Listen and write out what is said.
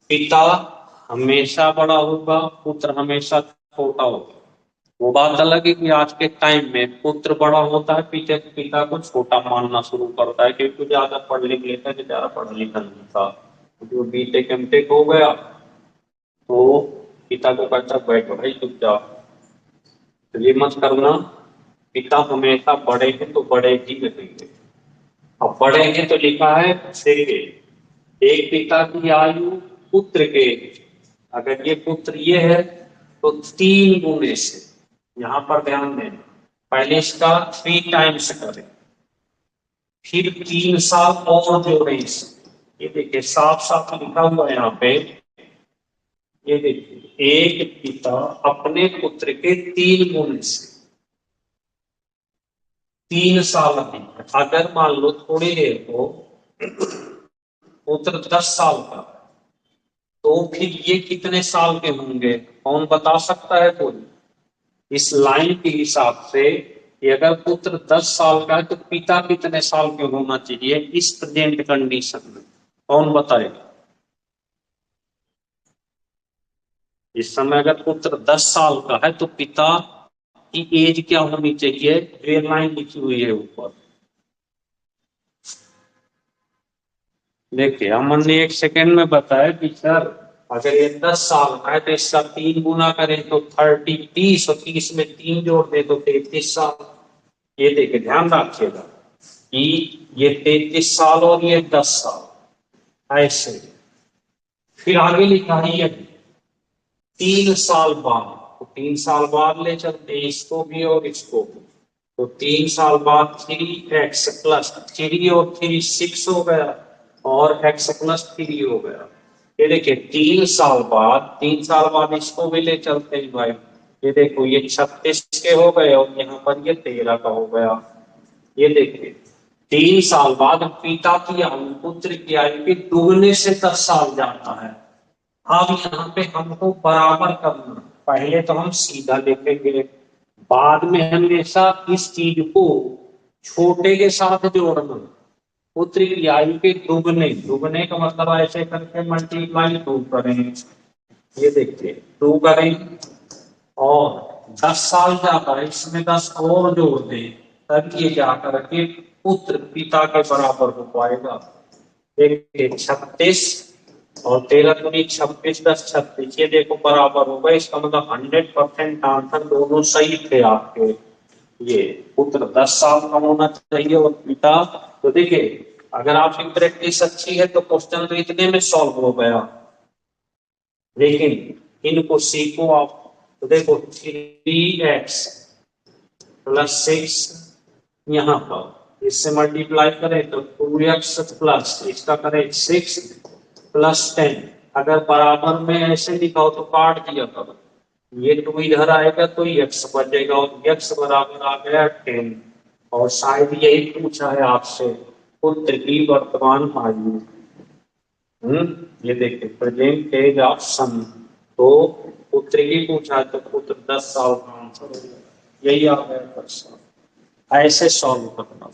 पिता हमेशा बड़ा होगा, पुत्र हमेशा छोटा होगा। वो बात अलग है कि आज के टाइम में पुत्र बड़ा होता है, पिता पिता को छोटा मानना शुरू करता है, क्योंकि ज्यादा पढ़ लिख लेता है, ज्यादा पढ़ लिखा नहीं था, जो बीटेक एमटेक हो गया तो पिता को कहता बैठो भाई चुपचाप, तो ये मत करना। पिता हमेशा बड़े हैं तो बड़े ही रहेंगे। अब बड़े हैं तो लिखा है देखिए, एक पिता की आयु पुत्र के, अगर ये पुत्र ये है तो 3 गुणे से, यहां पर ध्यान देना, पहले इसका 3 टाइम्स करें, फिर 3 साल और जोड़े इससे। ये देखिए साफ साफ लिखा हुआ है यहाँ पे, ये देखिए एक पिता अपने पुत्र के 3 गुण से 3 साल अधिक, अगर मान लो थोड़ी देर को पुत्र 10 साल का, तो फिर ये कितने साल के होंगे, कौन बता सकता है कोई? इस लाइन के हिसाब से कि अगर पुत्र 10 साल का है तो पिता कितने साल के होना चाहिए इस प्रेजेंट कंडीशन में, कौन बताएगा? इस समय अगर पुत्र 10 साल का है तो पिता की एज क्या होनी चाहिए, ये लाइन लिखी हुई है ऊपर। देखिए अमन ने 1 सेकेंड में बताया कि सर अगर ये 10 साल का है तो इसका 3 गुना करें तो 30 और 30 में 3 जोड़ दे तो 33 साल। ये देखिए ध्यान रखिएगा कि ये 33 साल और ये 10 साल ऐसे। फिर आगे लिखा है ये 3 साल बाद, तो 3 साल बाद ले चलते हैं इसको भी और इसको भी, तो 3 साल बाद 3x+3 और 3 6 हो गया, और x+3 हो गया। ये देखिए 3 साल बाद इसको भी ले चलते हैं भाई, ये देखो ये 36 के हो गए और यहाँ पर ये 13 का हो गया। ये देखिए 3 साल बाद पिता की आयु पुत्र की आयु के दुगने से 10 साल जाता है। अब यहाँ पे हमको बराबर करना, पहले तो हम सीधा लिखेंगे, बाद में हमेशा इस चीज को छोटे के साथ जोड़ना, पुत्र की आयु के दुगने, दुगने का मतलब ऐसे करके मल्टीप्लाई 2 करें, ये देखिए 2 करें, और 10 साल जाता है इसमें 10 और जोड़ दे, तब ये जाकर के पुत्र पिता के बराबर हो पाएगा। देखिए 36 और 13×26 10 36, ये देखो बराबर होगा, इसका मतलब 100% आंसर दोनों सही थे आपके। ये पुत्र 10 साल का होना चाहिए और पिता, तो देखिए अगर आपकी प्रैक्टिस अच्छी है तो क्वेश्चन तो इतने में सॉल्व हो गया, लेकिन इनको सीखो आप। तो देखो 3x+6, यहाँ पर इससे मल्टीप्लाई करें तो 2x प्लस इसका करें 6+10, अगर बराबर में ऐसे लिखा हो तो काट दिया करो, ये 2 इधर आएगा तो x बचेगा और x बराबर आ गया 10। और शायद यही पूछा है आपसे पुत्र की वर्तमान आयु। ये देखिए प्रेजेंट एज ऑफ सन, तो पुत्र की पूछा है तो पुत्र 10 साल का आंसर हो गया, यही आ गया 10 साल। ऐसे सॉल्व करना।